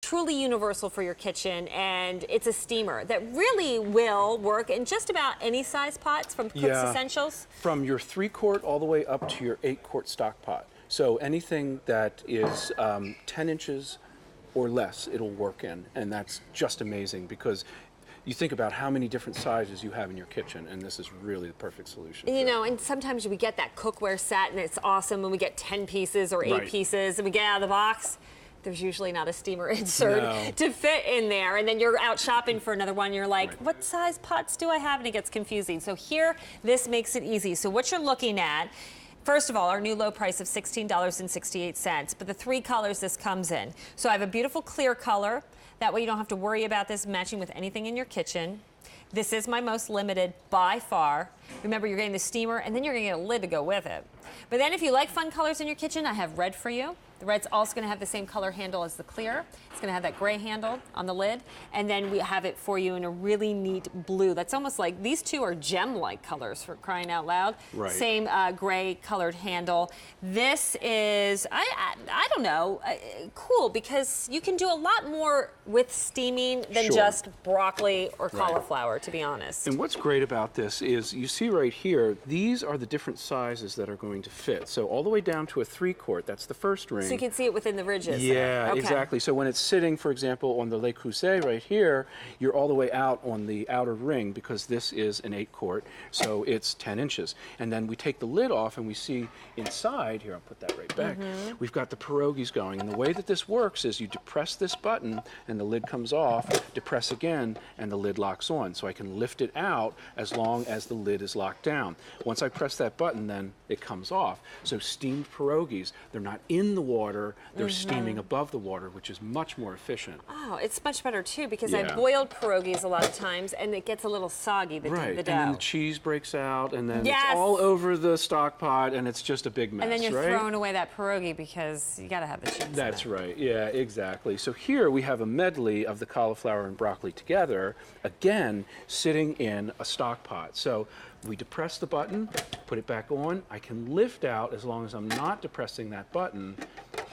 truly universal for your kitchen, and it's a steamer that really will work in just about any size pots from Cooks Essentials. From your 3-quart all the way up to your 8-quart stock pot. So anything that is 10 inches or less, it'll work in, and that's just amazing because you think about how many different sizes you have in your kitchen, and this is really the perfect solution. You know, and sometimes we get that cookware set, and it's awesome when we get 10 pieces or 8 pieces, and we get out of the box. There's usually not a steamer insert to fit in there, and then you're out shopping for another one, and you're like, what size pots do I have? And it gets confusing. So here, this makes it easy. So what you're looking at, first of all, our new low price of $16.68, but the 3 colors this comes in. So I have a beautiful clear color. That way you don't have to worry about this matching with anything in your kitchen. This is my most limited by far. Remember, you're getting the steamer, and then you're gonna get a lid to go with it. But then if you like fun colors in your kitchen, I have red for you. The red's also gonna have the same color handle as the clear. It's gonna have that gray handle on the lid. And then we have it for you in a really neat blue. That's almost like, these two are gem-like colors, for crying out loud. Right. Same gray colored handle. This is, I don't know, cool, because you can do a lot more with steaming than just broccoli or cauliflower, to be honest. And what's great about this is, you see right here, these are the different sizes that are going to fit. So all the way down to a 3-quart, that's the first ring. So you can see it within the ridges. Yeah, exactly. So when it's sitting, for example, on the Le Creuset right here, you're all the way out on the outer ring because this is an 8-quart, so it's 10 inches. And then we take the lid off and we see inside, here, I'll put that right back, we've got the pierogies going. And the way that this works is you depress this button and the lid comes off, depress again, and the lid locks on. So I can lift it out as long as the lid is locked down. Once I press that button, then it comes off. So steamed pierogies, they're not in the water, they're steaming above the water, which is much more efficient. Oh, it's much better too, because I boiled pierogies a lot of times and it gets a little soggy, the dough. And then the cheese breaks out, and then it's all over the stock pot, and it's just a big mess, and then you're throwing away that pierogi because you gotta have the cheese. That's right, yeah, exactly. So here we have a medley of the cauliflower and broccoli together, again, sitting in a stock pot. So we depress the button, put it back on. I can lift out as long as I'm not depressing that button,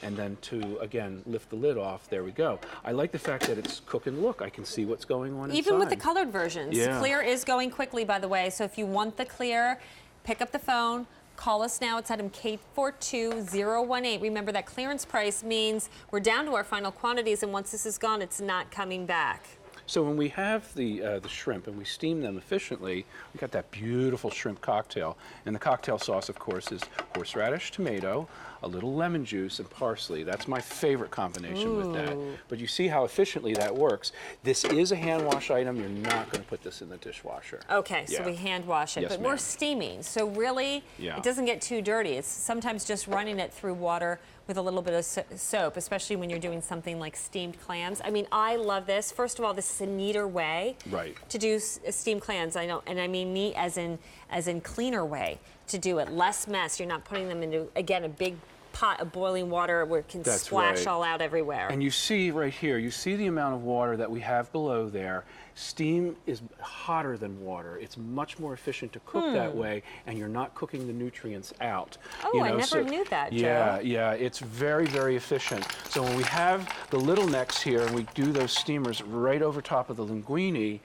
and then to, again, lift the lid off. There we go. I like the fact that it's cook and look. I can see what's going on inside. Even with the colored versions. Clear is going quickly, by the way, so if you want the clear, pick up the phone, call us now. It's item K42018. Remember, that clearance price means we're down to our final quantities, and once this is gone, it's not coming back. So when we have the shrimp and we steam them efficiently, we got that beautiful shrimp cocktail. And the cocktail sauce, of course, is horseradish, tomato, a little lemon juice, and parsley. That's my favorite combination with that. But you see how efficiently that works. This is a hand wash item. You're not going to put this in the dishwasher. Okay, so we hand wash it, but we're steaming. So really, it doesn't get too dirty. It's sometimes just running it through water with a little bit of soap, especially when you're doing something like steamed clams. I mean, I love this. First of all, this is a neater way to do steamed clams. I know, and I mean neat as in cleaner way to do it. Less mess. You're not putting them into, again, a big pot of boiling water where it can splash all out everywhere. And you see right here, you see the amount of water that we have below there. Steam is hotter than water. It's much more efficient to cook that way, and you're not cooking the nutrients out. Oh, I never knew that, Joe. Yeah, it's very, very efficient. So when we have the little necks here and we do those steamers right over top of the linguine,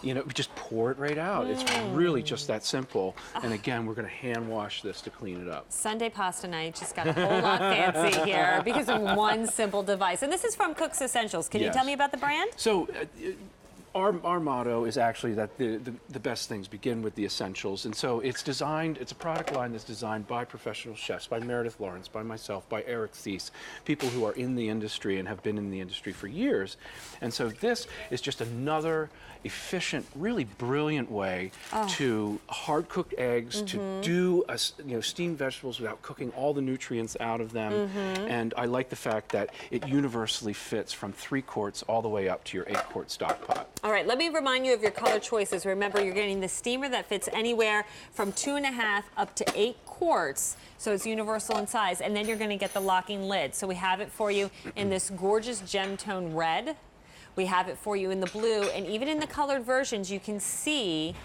you know, we just pour it right out. It's really just that simple. And again, we're going to hand wash this to clean it up. Sunday pasta night just got a whole lot fancy here because of one simple device. And this is from Cooks Essentials. Can you tell me about the brand? So, our motto is actually that the best things begin with the essentials, and so it's designed, it's a product line that's designed by professional chefs, by Meredith Lawrence, by myself, by Eric Thies, people who are in the industry and have been in the industry for years. And so this is just another efficient, really brilliant way to hard-cooked eggs, to do steamed vegetables without cooking all the nutrients out of them. And I like the fact that it universally fits from 3 quarts all the way up to your 8-quart stock pot. All right, let me remind you of your color choices. Remember, you're getting the steamer that fits anywhere from 2.5 up to 8 quarts, so it's universal in size, and then you're going to get the locking lid. So we have it for you in this gorgeous gem tone red. We have it for you in the blue, and even in the colored versions, you can see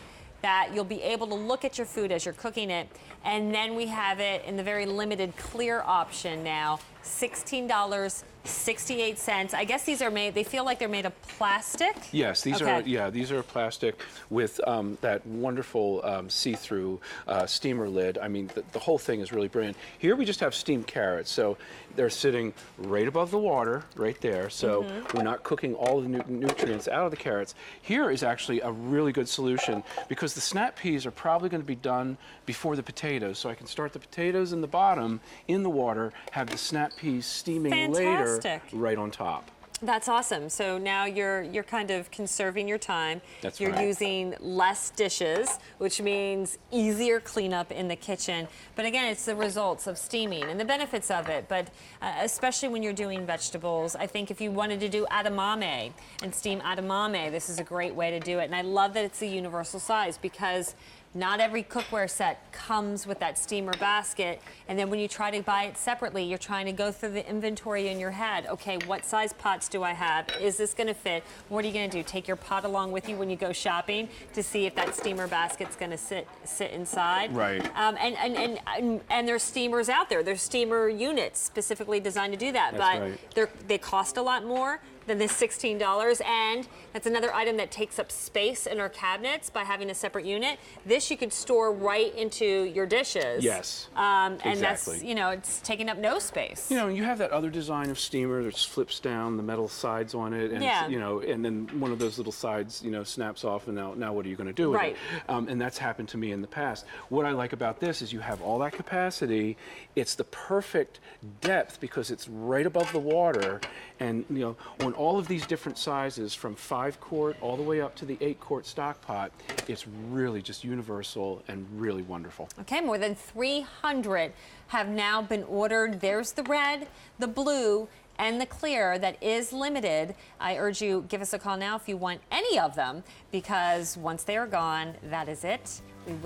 that you'll be able to look at your food as you're cooking it. And then we have it in the very limited clear option now $16.68. I guess these are made, they feel like they're made of plastic? Yes, these are, yeah, these are plastic with that wonderful see-through steamer lid. I mean, the whole thing is really brilliant. Here we just have steamed carrots, so they're sitting right above the water, right there, so we're not cooking all the nutrients out of the carrots. Here is actually a really good solution because the snap peas are probably going to be done before the potatoes, so I can start the potatoes in the bottom in the water, have the snap peas steaming later right on top. That's awesome. So now you're kind of conserving your time. That's You're right. using less dishes, which means easier cleanup in the kitchen. But again, it's the results of steaming and the benefits of it. But especially when you're doing vegetables, I think if you wanted to do edamame and steam edamame, this is a great way to do it. And I love that it's a universal size because not every cookware set comes with that steamer basket, and then when you try to buy it separately, you're trying to go through the inventory in your head. Okay, what size pots do I have? Is this gonna fit? What are you gonna do? Take your pot along with you when you go shopping to see if that steamer basket's gonna sit inside? Right. And there's steamers out there. There's steamer units specifically designed to do that, That's but they cost a lot more than this $16, and that's another item that takes up space in our cabinets by having a separate unit. This you could store right into your dishes. Yes, and exactly. that's, you know, it's taking up no space. You know, you have that other design of steamer that flips down the metal sides on it, and Yeah. it's, you know, and then one of those little sides, you know, snaps off, and now what are you going to do with Right. it? And that's happened to me in the past. What I like about this is you have all that capacity. It's the perfect depth because it's right above the water, and you know, on all of these different sizes, from 5-quart all the way up to the 8-quart stock pot, it's really just universal and really wonderful. Okay, more than 300 have now been ordered. There's the red, the blue, and the clear that is limited. I urge you, give us a call now if you want any of them, because once they are gone, that is it. We will